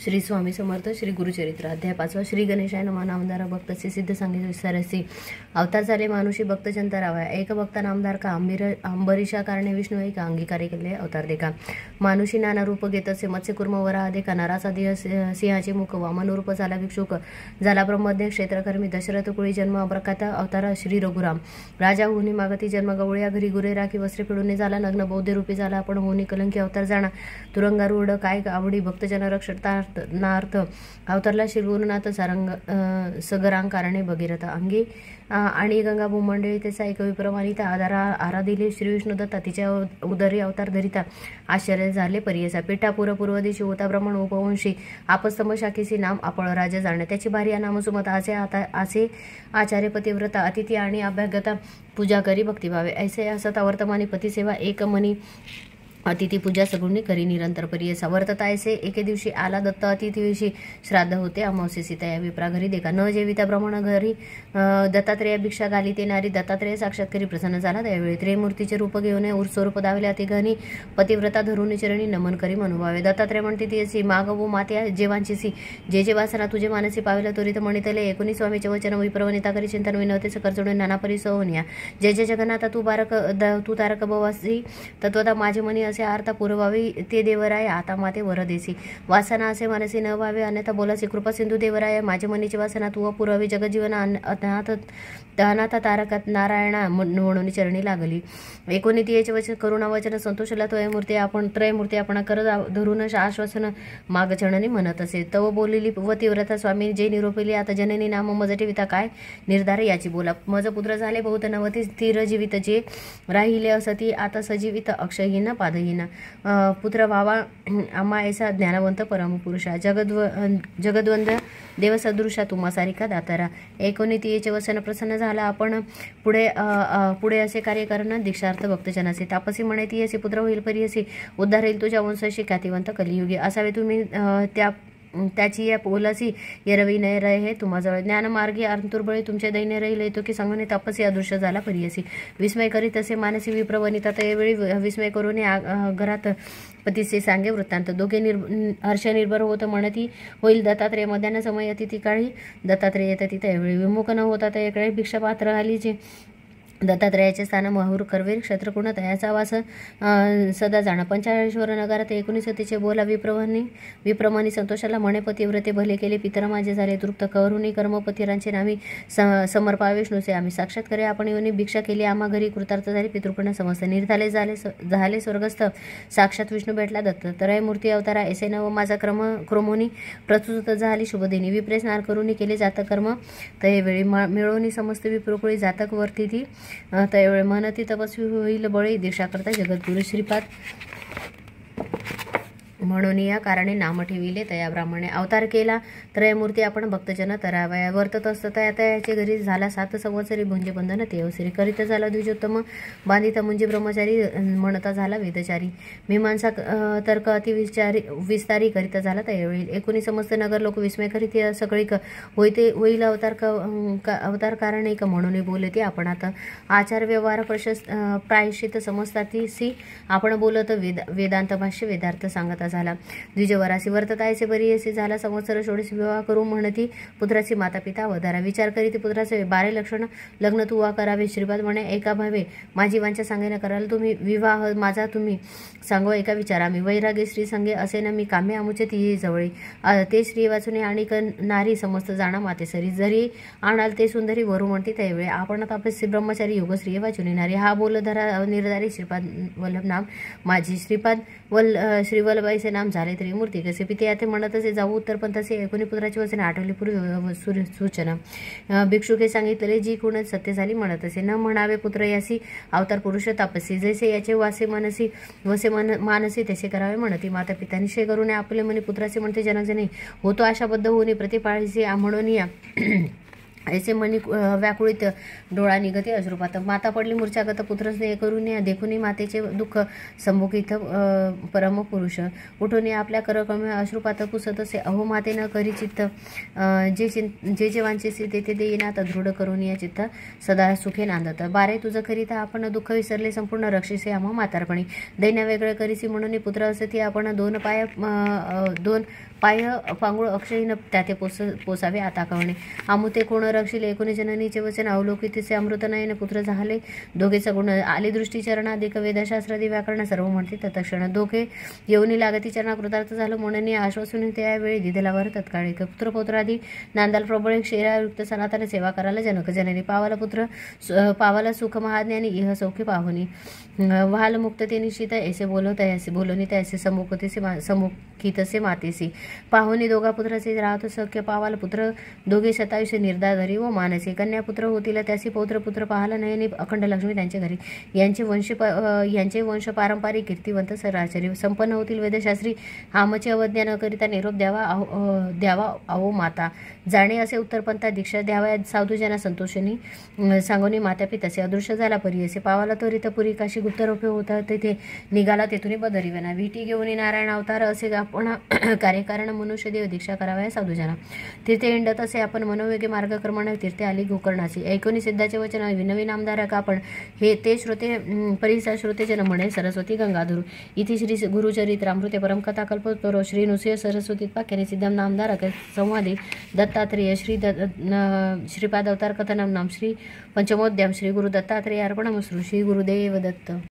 श्री स्वामी समर्थ श्री गुरुचरित्र अध्याय 5 श्री गणेशाय नमः नामधारा भक्त सिद्ध सांगितले विस्तारसी अवतार झाले मानुषी भक्त चंतरावा एक भक्त नामदार का अंबरीशा कारणे विष्णू एक अंगीकारी केले अवतार देखा मानुषी नाना रूप घेत असे मत्स्य कुर्म वराह देखा नराचा देह सिंहाचे मुख वामन रूप झाला भिक्षुक झाला ब्रह्मदेव क्षेत्रकर्मी दशरथ कुळी जन्म अप्रकाता अवतार श्री रघुराम राजा होनी मागती जन्म गवळ्या घरी गुरे राखी वस्त्रे पिळून झाला नग्न बौद्ध रूपी झाला आपण होनी कलंकी अवतार जाणा तुरंगारूढ काय आवडी भक्तजन रक्षणार्थ अवतारला श्री गुरुनाथ सारंग सगरांग कारणे भगीरथ अंगी आणि गंगा भूमंडळी त्याचा एक विप्रमाणिता आराधिले श्री विष्णू दत्ता तिच्या उदरी अवतार धरिता आश्चर्य झाले परियसा पिठापूर पूर्व दिशी होता ब्राह्मण उपवंशी आपस्तंभ शाखेसी नाम आपण राजा जाणे त्याची भार्या नाम सुमत असे आचार्य पतिव्रता अतिथी आणि अभ्यागता पूजा करी भक्तिभावे ऐसे असता वर्तमानी पतिसेवा एक मनी अतिथी पूजा सगुणी करी निरंतर परियसा वर्तता ऐसे एके दिवशी आला दत्त अतिथीविषयी श्राद्ध होते अमावस्ये सीता या विप्रा घरी देखा न जेविता ब्राह्मण घरी दत्तात्रेय भिक्षा घाली ते नारी दत्तात्रेय साक्षात्कारी प्रसन्न झाला त्यावेळी त्रिमूर्तीचे रूप घेऊन स्वरूप दावले अतिघनी पतिव्रता धरून चरणी नमन करी मनोभावे दत्तात्रेय म्हणते ती असी मागवू मात्या जेवांचीसी जे वासना तुझे मानसी पाविला त्वरित म्हणितले 19 स्वामीचे वचन विप्रवनिता करी चिंतन विनवते सकर् जोडून नाना परी सोहनिया जय जगन्नाथा तू तारक भवासी तत्वता माझे मनी असे अर्था पुरवावी ते देवराय आता माते वरदेसी वासना असे मानसी न व्हावे अन्यथा बोलासी कृपा सिंधू देवराय माझे मनीची वासना तू पुरावी जगजीवन अनाथ तारकात नारायणा म्हणून चरणी लागली एकोणितीयेचे वचन करुणा वचन संतोषला त्रयमूर्ती आपण त्रयमूर्ती कर धरून आश्वासन माग चरणी म्हणत असे तव बोलली व तीव्रता स्वामी जे निरोपिली आता जननी नाम मज ठेविता काय निर्धार याची बोला मज पुत्र झाले बहुत नवती स्थिर जीवित जे राहिले असती आता सजीवित अक्षयहीन पादहीन पुत्र व्हावा आम्हा ऐसा ज्ञानवंत परमपुरुषा जगद्वंद देवसदृशा तुम्हा सारिका दातारा एकोणितीयेचे वचन प्रसन्न झाला आपण पुढे असे कार्य करणं दीक्षार्थ भक्तजनाचे तापसी म्हणे ती असे पुत्र होईल परियसी उद्धार येईल तुझ्या वंशाशी ख्यातिवंत कलियुगी असावे तुम्ही त्याची या पोलासी येरवी नय रहे हे तुम्हाजवळ ज्ञानमार्गी अंतुर्बळी तुमचे दैन्य राहिले येतो की सांगून तापसी अदृश्य झाला परियसी विस्मय करीत असे मानसी विप्रवनिता त्यावेळी विस्मय करून घरात पतीचे सांगे वृत्तांत दोघे हर्ष निर्भर होत म्हणती होईल दत्तात्रेय मध्यान्ह समय येते ती काळी दत्तात्रेय येतात ती त्यावेळी विमुख न होता त्याकडे भिक्षा पात्र आली जे दत्तात्रेयाचे स्थान महुर करवीर क्षत्रकुण तयाचा वास सदा जाणं पंचाळेश्वर नगरात 19 सतीचे बोला विप्रमानी संतोषाला म्हणे पतिव्रते भले केले पितर माझे झाले तृप्त करुणी कर्मपतिरांचे नामी समर्पा विष्णूचे आम्ही साक्षात करे आपण येऊन भिक्षा केली आम्हा घरी कृतार्थ झाली पितृपण समस्त निर्धाले झाले स्वर्गस्थ साक्षात विष्णू भेटला दत्त त्रयमूर्ती अवतारा ऐसे नव माझा क्रमोनी प्रस्तुत झाली शुभदिनी विप्रे स्नान करून केले जातक कर्म तयवेळी मिळवणी समस्त विप्रकुळी जातक वर्तिती त्यावेळी मनती तपस्वी होईल बळी दीक्षा करता जगद्गुरु श्रीपाद म्हणून या कारणे नाम ठेविले तया ब्राह्मणे अवतार केला त्रयमूर्ती आपण भक्तजन तरावया वर्तत असता याचे घरी झाला 7 संवत्सरी भुंजे बंधन तेवसरी करीत झाला द्विजोत्तम बांधिता मुंजी ब्रह्मचारी म्हणता झाला वेदचारी मीमांसा तर्क विस्तारी करीत झाला त्यावेळी 19 समस्त नगर लोक विस्मय करीत सगळी होईल अवतार कारण एक म्हणून बोलते आपण आता आचार व्यवहार प्रायश्चित समजताती आपण बोलत वेदांत भाष्य वेदार्थ सांगता झाला द्विजवरासी वर्ततायचे बरी असे झाला संवत्सर 16 विवाह करू म्हणती पुत्राची माता पिता अवधारा विचार करीत पुत्राचे 12 लक्षण लग्न तू करावे श्रीपाद म्हणे एका भावे माझी वांछा सांगेना कराल तुम्ही विवाह माझा तुम्ही सांगो एका विचारा मी वैरागी श्री संगे असे ना मी काम्य आमुचे ती जवळी ते श्री वाचुने आणि नारी समस्त जाणा माते सरी जरी आणाल ते सुंदरी वरू म्हणते त्यावेळी आपण तापसी ब्रह्मचारी योगश्री वाचुने नारी हा बोल धरा निर्धारी श्रीपाद वल्लभ नाम माझी श्रीपाद श्री वल्लभाईचे नाम झाले तरी मूर्ती कसे पिते याते म्हणत असे जाऊ उत्तर पण तसे एकोणी पुत्राची वचने आठवली पूर्वी सूचना भिक्षुके सांगितले जी कुण सत्य झाली म्हणत असे न म्हणावे पुत्र यासी अवतार पुरुष तापसी जैसे याचे वसे मानसी तसे करावे म्हणती माता पिता निश्चय करून आपले मनी पुत्राचे म्हणते जनकजने होतो आशाबद्ध होणे प्रतिपाळीचे म्हणून या ऐसे मनी व्याकुळित डोळा निगती अश्रुपात माता पडली मूर्छागत पुत्र स्नेह करून देखून मातेचे दुःख संमुखित परम पुरुष उठून आपल्या करकमे अश्रुपात पुसत असे अहो माते न करी चित्त जे वांछेसी ते देईनात दृढ करून या चित्त सदा सुखे नांदत बारे तुझं करीता आपण दुःख विसरले संपूर्ण रक्षिसे आम्हा म्हातारपणी दैन्य वेगळं करीसी म्हणून पुत्र असे ती आपण दोन पाय पांगुळ अक्षयीन त्याते पोसावे आता कवणे आमुते कोण रक्षिले एकोणी जननीचे वचन अवलोकितसे अमृत नयन पुत्र झाले दोघेचा गुण आली दृष्टी चरणाधिक वेदशास्त्रादी व्याकरण सर्व म्हणते तत्क्षण दोघे येऊनी लागती चरणा कृतार्थ झालं म्हणून आश्वासून त्यावेळी दिदलावर तत्काळी पुत्रपौत्रादी नांदाल प्रबळ क्षीरायुक्त सनातन सेवा करायला जनक जननी पावाला सुख महाज्ञानी इह सौख्य पाहुनी व्हाल मुक्तते निश्चित ऐसे बोलवनी तैसे समुखितसे मातेसी पाहुनी दोघा पुत्राचे राहतो सख्य पावाल पुत्र दोघे शतायुष्य निर्धाधरी व मानसी कन्या पुत्र होतील त्याची पुत्र पाहाला नयनी अखंड लक्ष्मी त्यांच्या घरी यांचे वंश पारंपरिक कीर्तिवंत सराचरी संपन्न होतील वेदशास्त्री आमचे अवज्ञा न करिता निरोप द्यावा अहो माता जाणे असे उत्तरपंथा दीक्षा द्यावा साधूजना संतोषणी सांगोनी मात्यापी तसे अदृश्य झाला परी असे पावाला त्वरित पुरी काशी गुप्तरोपे होता तेथे निघाला तेथून बदरीवना विटी घेऊन नारायण अवतार असे आपण कार्यकारण मनुष्यदेव दीक्षा कराव्या साधूजना तीर्थे इंडत असे आपण मनोवेगे मार्गक्रमण तीर्थे आली गोकर्णाची ऐकोनी सिद्धाचे वचन विनवी नामधारक आपण हे ते श्रोते परिसा श्रोतेजन म्हणे सरस्वती गंगाधरू इथे श्री गुरुचरित्रामृते परमकथा कल्पतरो श्री नृसिंह सरस्वती पाख्याने सिद्धम नामधारक संवादे दत्तात्रेय श्रीपाद अवतार कथनम नाम श्री पंचमोद्यम श्री गुरु दत्तात्रेय अर्पणमश्रू श्री गुरुदेव दत्त।